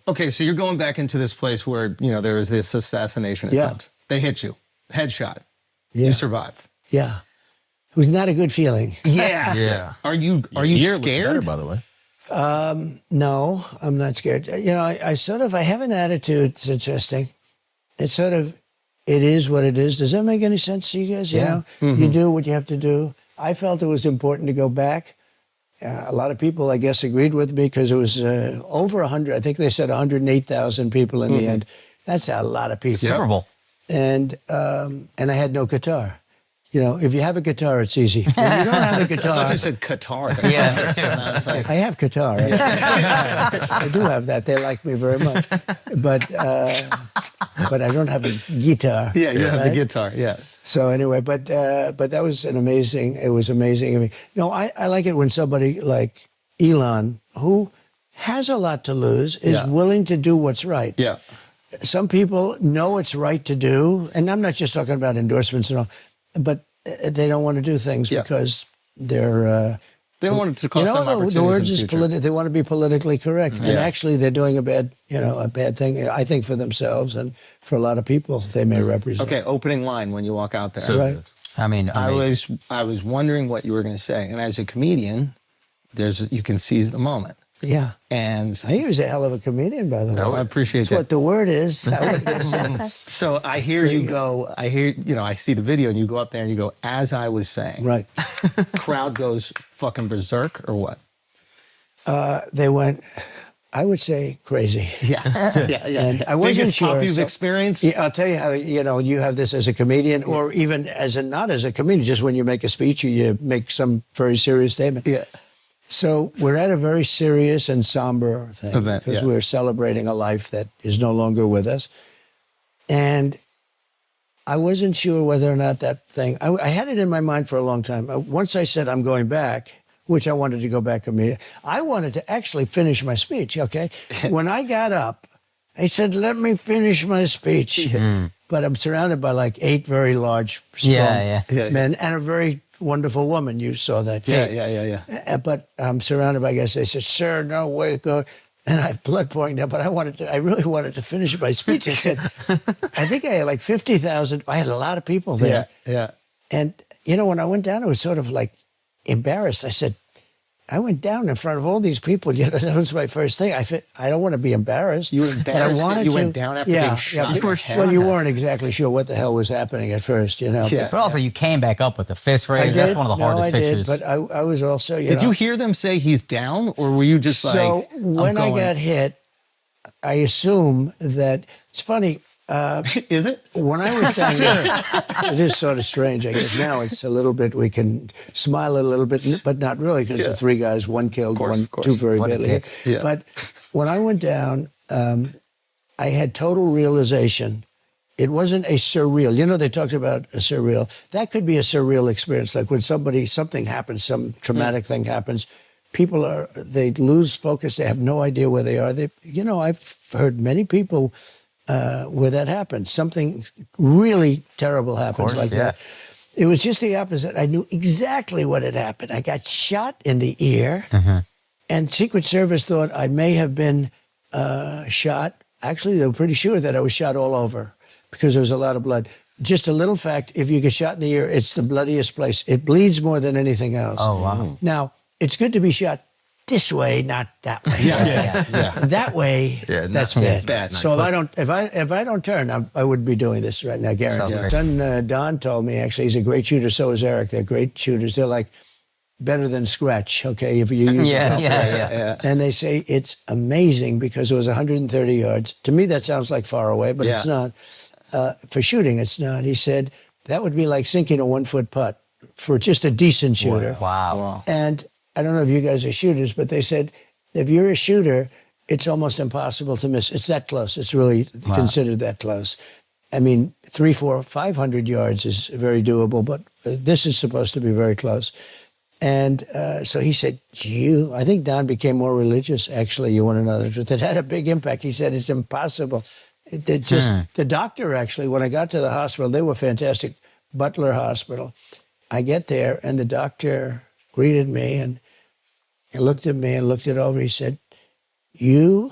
Okay, so you're going back into this place where, there was this assassination attempt. They hit you. Headshot. You survive. Yeah. It was not a good feeling. Yeah. Yeah. Are you Looks scared? better, by the way. No, I'm not scared. I have an attitude. It's interesting. It's sort of, it is what it is. Does that make any sense to you guys? You do what you have to do. I felt it was important to go back. A lot of people, I guess, agreed with me because it was over 100. I think they said 108,000 people in the end. That's a lot of people. Super Bowl. And I had no guitar. If you have a guitar, it's easy. When you don't have a guitar... I thought you said Qatar. Yeah, I have guitar. I do have that. They like me very much. But I don't have a guitar. Yeah, you have the guitar, yes. So anyway, but that was it was amazing. I mean, I like it when somebody like Elon, who has a lot to lose, is willing to do what's right. Yeah. Some people know it's right to do, and I'm not just talking about endorsements and all, but they don't want to do things because they're... they don't want it to cost them opportunities. The word is they want to be politically correct. And actually they're doing a bad thing, I think, for themselves and for a lot of people they may represent. Okay, opening line when you walk out there. So Right. I mean, I was wondering what you were going to say. And as a comedian, you can seize the moment. Yeah. And I think he was a hell of a comedian, by the way. I appreciate That's that. what the word is. So I hear you go, I see the video and you go up there and you go, as I was saying. Right. Crowd goes fucking berserk or what? They went, I would say, crazy. Yeah. And I wasn't Biggest sure. pop you've so- experienced? Yeah, I'll tell you how, you have this as a comedian or even not as a comedian, just when you make a speech or you make some very serious statement. Yeah. So we're at a very serious and somber thing Event, because we're celebrating a life that is no longer with us. And I wasn't sure whether or not that thing, I had it in my mind for a long time. Once I said I'm going back, which I wanted to go back immediately, I wanted to actually finish my speech, okay? When I got up, I said, let me finish my speech. But I'm surrounded by like 8 very large, strong men and a very wonderful woman. You saw that. Kate. Yeah. But I'm surrounded by guys. They said, sir, no way, go. And I have blood pouring down, but I really wanted to finish my speech. I said, I think I had like 50,000. I had a lot of people there. Yeah. And, when I went down, it was sort of like embarrassed. I said, I went down in front of all these people. That was my first thing. I don't want to be embarrassed. You were embarrassed that you went down after being shot? Well, you weren't exactly sure what the hell was happening at first, Yeah. But also, you came back up with the fist raised. That's one of the hardest pictures. But I was also, Did you hear them say he's down, or were you just so when I got hit, I assume that it's funny. Is it? When I was down there, it is sort of strange, I guess. Now it's a little bit, we can smile a little bit, but not really, because the 3 guys, 1 killed, of course. 2 very What a badly dick. hit. Yeah. But when I went down, I had total realization. It wasn't a surreal. They talked about a surreal. That could be a surreal experience, like when something happens, some traumatic thing happens. People they lose focus. They have no idea where they are. I've heard many people where that happens. Something really terrible happens that. It was just the opposite. I knew exactly what had happened. I got shot in the ear, and Secret Service thought I may have been shot. Actually, they were pretty sure that I was shot all over because there was a lot of blood. Just a little fact, if you get shot in the ear, it's the bloodiest place. It bleeds more than anything else. Oh, wow. Now, it's good to be shot this way, not that way. That way, that's bad. So if I don't turn, I would be doing this right now, guaranteed. Son Don told me, actually, he's a great shooter. So is Eric. They're great shooters. They're like better than scratch. Okay, if you use And they say it's amazing because it was 130 yards. To me, that sounds like far away, but it's not. For shooting, it's not. He said that would be like sinking a 1-foot putt for just a decent shooter. Wow. And I don't know if you guys are shooters, but they said if you're a shooter, it's almost impossible to miss. It's that close. It's really considered that close. I mean, 300, 400, 500 yards is very doable, but this is supposed to be very close. And so he said, I think Don became more religious, actually, you want to know the truth. It had a big impact. He said, it's impossible. The doctor, actually, when I got to the hospital, they were fantastic, Butler Hospital. I get there, and the doctor greeted me, and he looked at me and looked it over. He said, you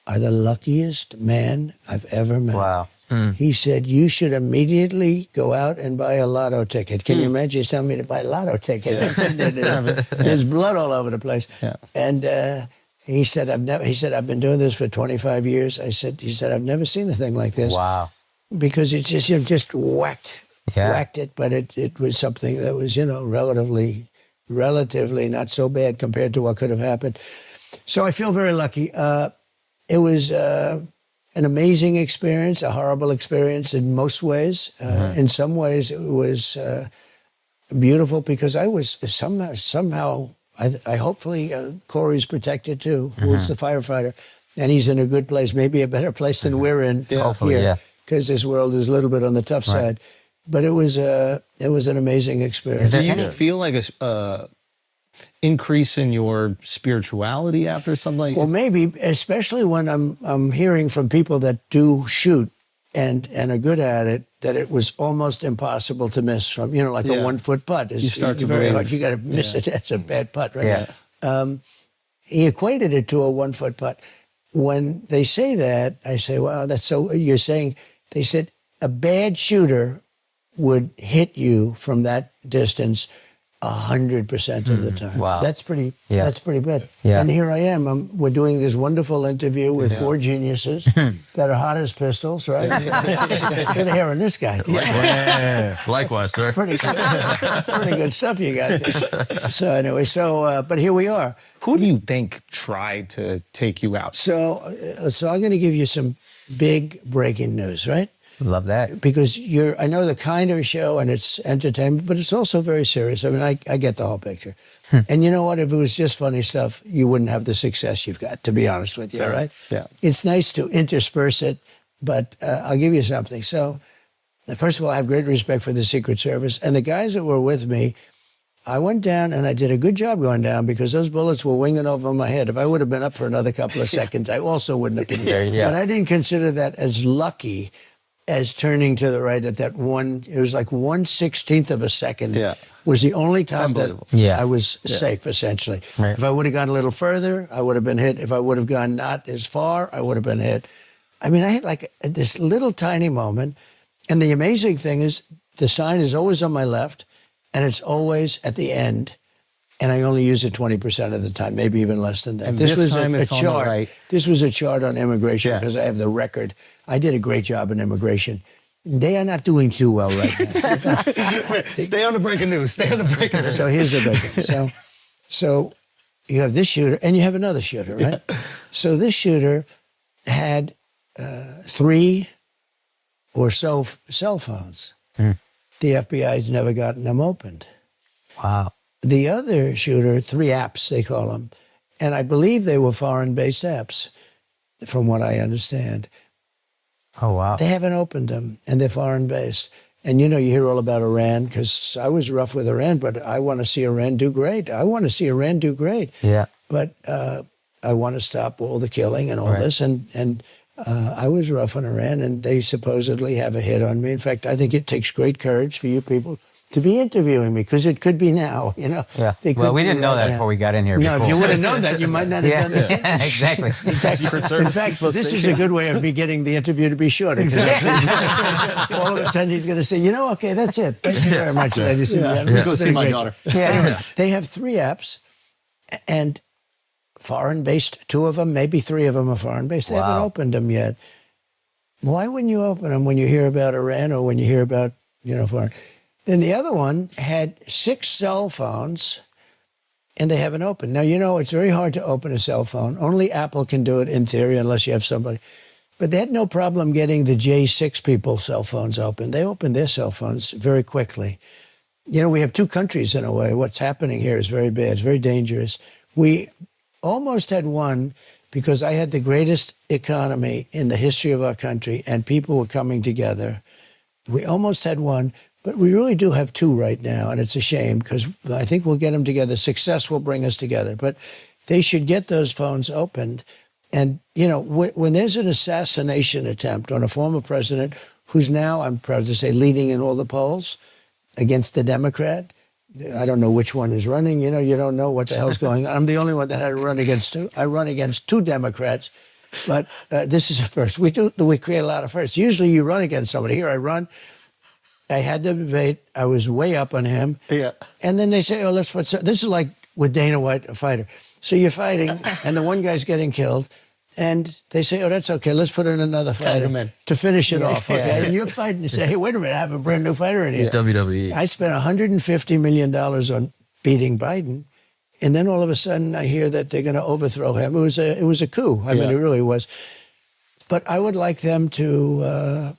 are the luckiest man I've ever met. Wow. He said, you should immediately go out and buy a lotto ticket. Can you imagine? He's telling me to buy a lotto ticket. There's blood all over the place. Yeah. And he said, I've been doing this for 25 years. He said, I've never seen a thing like this. Wow. Because it's just, just whacked it, but it was something that was, relatively not so bad compared to what could have happened. So I feel very lucky. It was an amazing experience, a horrible experience in most ways. In some ways, it was beautiful because I was somehow I hopefully Corey's protected too, who's the firefighter, and he's in a good place, maybe a better place than we're in here, because this world is a little bit on the tough side. But it was an amazing experience. Do you feel like a increase in your spirituality after something like Well, maybe, especially when I'm hearing from people that do shoot and are good at it, that it was almost impossible to miss from, like a 1 foot putt. You start to very believe. hard. You got to miss it. That's a bad putt, right? Yeah. He equated it to a 1 foot putt. When they say that, I say, wow, that's so, you're saying, they said a bad shooter would hit you from that distance 100% of the time. Wow. That's pretty bad. Yeah. And here I am. We're doing this wonderful interview with 4 geniuses that are hot as pistols, right? Good hair on this guy. Likewise, sir. Pretty good stuff you got. So anyway, but here we are. Who do you think tried to take you out? So I'm going to give you some big breaking news, right? Love that. Because I know the kind of show and it's entertainment, but it's also very serious. I mean, I get the whole picture. And you know what? If it was just funny stuff, you wouldn't have the success you've got, to be honest with you, right? Yeah. It's nice to intersperse it, but I'll give you something. So, first of all, I have great respect for the Secret Service. And the guys that were with me, I went down and I did a good job going down because those bullets were winging over my head. If I would have been up for another couple of seconds, I also wouldn't have been here. Yeah. But I didn't consider that as lucky as turning to the right at that one. It was like 1/16 of a second. Was the only time that I was safe, essentially. Right. If I would have gone a little further, I would have been hit. If I would have gone not as far, I would have been hit. I mean, I had like this little tiny moment. And the amazing thing is the sign is always on my left and it's always at the end. And I only use it 20% of the time, maybe even less than that. And this was time a it's on the chart. right. This was a chart on immigration because I have the record. I did a great job in immigration. They are not doing too well right now. Stay on the breaking news. Stay on the breaking news. So here's the breaking. So you have this shooter and you have another shooter, right? So this shooter had 3 or so cell phones. The FBI's never gotten them opened. Wow. The other shooter, 3 apps, they call them. And I believe they were foreign-based apps, from what I understand. Oh, wow. They haven't opened them, and they're foreign-based. And, you hear all about Iran, because I was rough with Iran, but I want to see Iran do great. Yeah. But I want to stop all the killing and all this. And I was rough on Iran, and they supposedly have a hit on me. In fact, I think it takes great courage for you people to be interviewing me, because it could be now, Yeah. They Well, could we be didn't know that now. before we got in here. No, before. if you would have known that, you might not have done this. Yeah, exactly. In fact, this is a good way of me getting the interview to be short. Exactly. All of a sudden, he's going to say, okay, that's it. Thank you very much, ladies and gentlemen. Go see my daughter. Anyway, they have 3 apps, and foreign-based, 2 of them, maybe 3 of them are foreign-based. They haven't opened them yet. Why wouldn't you open them when you hear about Iran or when you hear about, foreign? Then the other one had 6 cell phones, and they haven't opened. Now, it's very hard to open a cell phone. Only Apple can do it in theory, unless you have somebody. But they had no problem getting the J6 people's cell phones open. They opened their cell phones very quickly. We have 2 countries in a way. What's happening here is very bad. It's very dangerous. We almost had one because I had the greatest economy in the history of our country, and people were coming together. We almost had one. But we really do have 2 right now, and it's a shame because I think we'll get them together. Success will bring us together. But they should get those phones opened. And, when there's an assassination attempt on a former president who's now, I'm proud to say, leading in all the polls against the Democrat, I don't know which one is running. You don't know what the hell's going on. I'm the only one that had to run against 2. I run against 2 Democrats. But this is a first. We create a lot of firsts. Usually you run against somebody. Here I run. I had the debate. I was way up on him. Yeah. And then they say, oh, let's put this is like with Dana White, a fighter. So you're fighting, and the one guy's getting killed. And they say, oh, that's okay. Let's put in another fighter to finish it off, okay? And you're fighting and say, hey, wait a minute, I have a brand new fighter in here. WWE. I spent $150 million on beating Biden. And then all of a sudden I hear that they're going to overthrow him. It was a coup. I mean, it really was. But I would like them to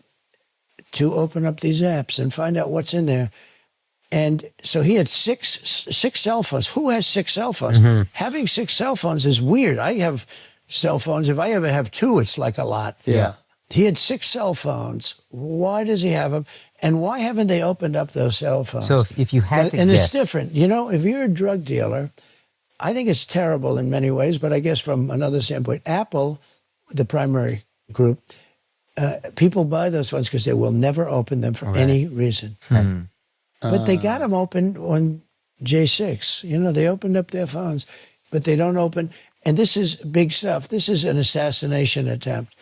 open up these apps and find out what's in there. And so he had six cell phones. Who has 6 cell phones? Mm-hmm. Having 6 cell phones is weird. I have cell phones. If I ever have 2, it's like a lot. Yeah. He had 6 cell phones. Why does he have them? And why haven't they opened up those cell phones? So if you had to and guess. It's different. You know, if you're a drug dealer, I think it's terrible in many ways, but I guess from another standpoint, Apple, the primary group, people buy those phones because they will never open them for any reason. But they got them open on J6. You know, they opened up their phones, but they don't open. And this is big stuff. This is an assassination attempt.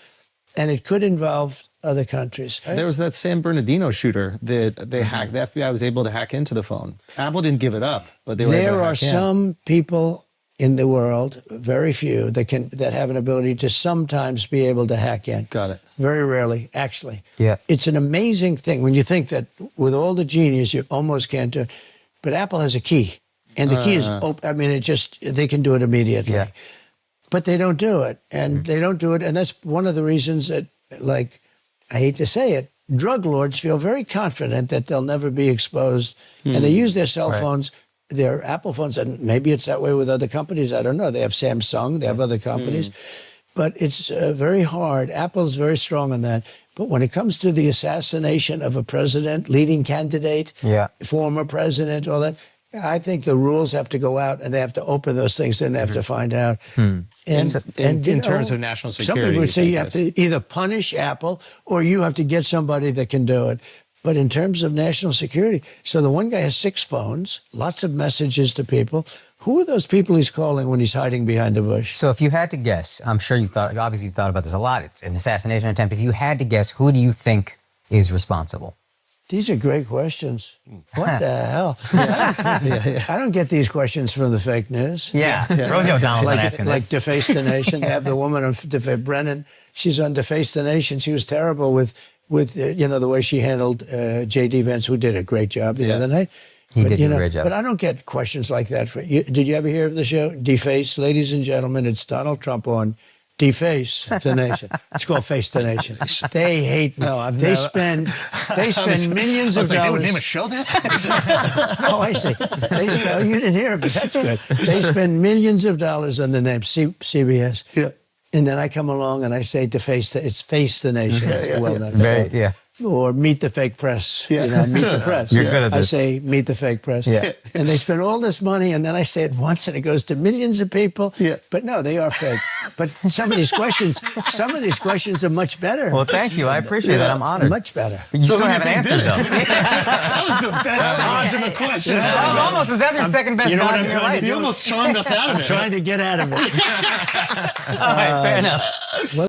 And it could involve other countries. Right? There was that San Bernardino shooter that they hacked. The FBI was able to hack into the phone. Apple didn't give it up, but they were able to There are hack in. some people in the world, very few, that have an ability to sometimes be able to hack in. Got it. Very rarely, actually. Yeah. It's an amazing thing when you think that with all the genius, you almost can't do it. But Apple has a key, and the key is open. I mean, they can do it immediately. Yeah. But they don't do it, and they don't do it, and that's one of the reasons that, like, I hate to say it, drug lords feel very confident that they'll never be exposed, and they use their cell phones, their Apple phones, and maybe it's that way with other companies. I don't know. They have Samsung, they have other companies, but it's very hard. Apple's very strong on that. But when it comes to the assassination of a president, leading candidate, former president, all that, I think the rules have to go out and they have to open those things and they have to find out. And in terms of national security, some people would say you have to either punish Apple or you have to get somebody that can do it. But in terms of national security, so the one guy has 6 phones, lots of messages to people. Who are those people he's calling when he's hiding behind a bush? So if you had to guess, I'm sure obviously you've thought about this a lot. It's an assassination attempt. If you had to guess, who do you think is responsible? These are great questions. What the hell? I don't get these questions from the fake news. Rosie O'Donnell's been asking Like this. Deface the Nation. They have the woman on Brennan. She's on Deface the Nation. She was terrible with the way she handled J.D. Vance, who did a great job the other night. He did a great job. But I don't get questions like that. Did you ever hear of the show? Deface, ladies and gentlemen, it's Donald Trump on Deface the Nation. It's called Face the Nation. They hate me. No, they spend millions of dollars. They would name a show that? Oh, I see. You didn't hear of it. That's good. They spend millions of dollars on the name CBS. Yeah. And then I come along and I say it's Face the Nation. Well done. Or Meet the Fake Press. Meet the press. You're good at this. I say Meet the Fake Press. Yeah. And they spend all this money, and then I say it once, and it goes to millions of people. Yeah. But no, they are fake. But some of these questions are much better. Well, thank you. I appreciate that. I'm honored. Much better. You still haven't answered, though. That was the best dodge of the question. That's your second best dodge in your life. You almost charmed us out of it. Trying to get out of it. All right, fair enough.